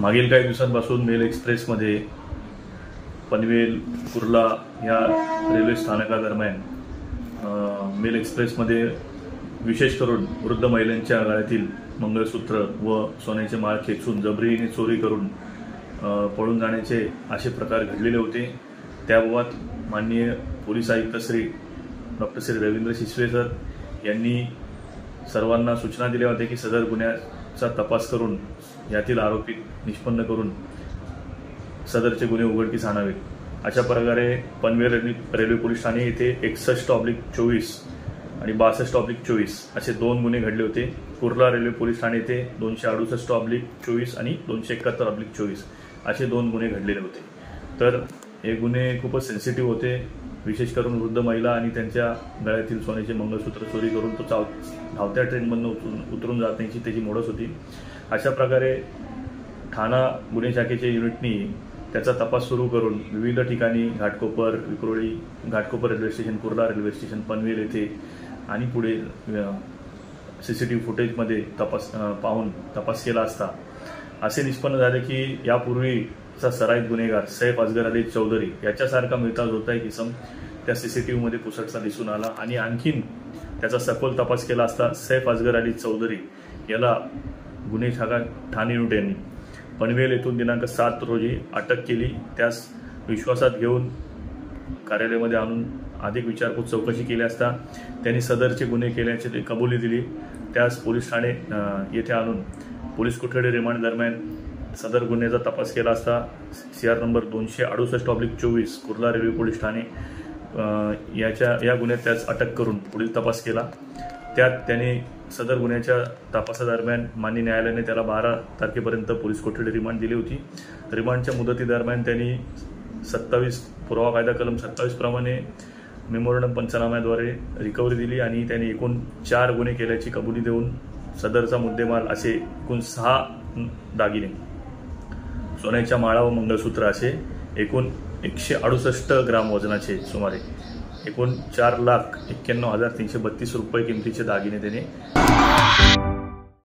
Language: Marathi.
मागील काही दिवसांपासून मेल एक्सप्रेसमध्ये पनवेल कुर्ला या रेल्वे स्थानकादरम्यान मेल एक्सप्रेसमध्ये विशेष करून वृद्ध महिलांच्या गळ्यातील मंगळसूत्र व सोन्याचे माळ खेचून जबरीने चोरी करून पळून जाण्याचे असे प्रकार घडलेले होते। त्याबाबत माननीय पोलीस आयुक्त श्री डॉक्टर श्री रवींद्र शिसवे सर यांनी सर्वांना सूचना दिल्या होत्या की सदर गुन्ह्याचा तपास करून यातील आरोपी निष्पन्न करून सदरचे गुन्हे उघडकीस आणावेत। अशा प्रकारे पनवेल रेल्वे पोलीस ठाणे येथे 61/24 आणि 62/24 असे दोन गुन्हे घडले होते। कुर्ला रेल्वे पोलीस ठाणे येथे 268/24 आणि 271/24 असे दोन गुन्हे घडलेले होते। तर हे गुन्हे खूपच सेन्सिटिव्ह होते, विशेष करून वृद्ध महिला आणि त्यांच्या गळ्यातील सोन्याचे मंगळसूत्र चोरी करून तो धावत्या ट्रेनमधून उतरून जाण्याची त्याची मोडस होती। अशा प्रकारे ठाणा गुन्हे शाखेच्या युनिटनी त्याचा तपास सुरू करून विविध ठिकाणी Ghatkopar, Vikhroli, Ghatkopar railway station, Kurla railway station, Panvel येथे आणि पुढे सीसीटीव्ही फुटेजमध्ये पाहून तपास केला असता असे निष्पन्न झाले की यापूर्वीचा सराईत गुन्हेगार सैफ असगर अली चौधरी याच्यासारखा मिळता जुळता एक इसम त्या सीसीटीव्हीमध्ये पुसटचा दिसून आला आणि आणखीन त्याचा सखोल तपास केला असता सैफ असगर अली चौधरी याला गुन्हे शाखा ठाणे युनिट यांनी पनवेल येथून दिनांक 7 रोजी अटक केली। त्यास विश्वासात घेऊन कार्यालयामध्ये आणून अधिक विचारपूस चौकशी केली असता त्यांनी सदरचे गुन्हे केल्याची कबुली दिली। त्यास पोलीस ठाणे येथे आणून पोलीस कोठडी रिमांड दरम्यान सदर गुन्ह्याचा तपास केला असता CR number 268/24 Kurla railway police Thane या गुन्ह्यात त्यास अटक करून पुढील तपास केला। त्यात त्यांनी सदर गुन्ह्याच्या तपासादरम्यान माननीय न्यायालयाने त्याला 12 तारखेपर्यंत पोलीस कोठडी रिमांड दिली होती। रिमांडच्या मुदतीदरम्यान त्यांनी 27 पुरावा कायदा कलम 27 प्रमाणे मेमोरंडम पंचनाम्याद्वारे रिकव्हरी दिली आणि त्यांनी एकूण 4 गुन्हे केल्याची कबुली देऊन सदरचा मुद्देमाल असे एकूण 6 दागिने, सोन्याच्या माळा व मंगळसूत्र असे एकूण 168 ग्राम वजनाचे सुमारे एकूण 4,91,332 रुपये किमतीचे दागिने त्याने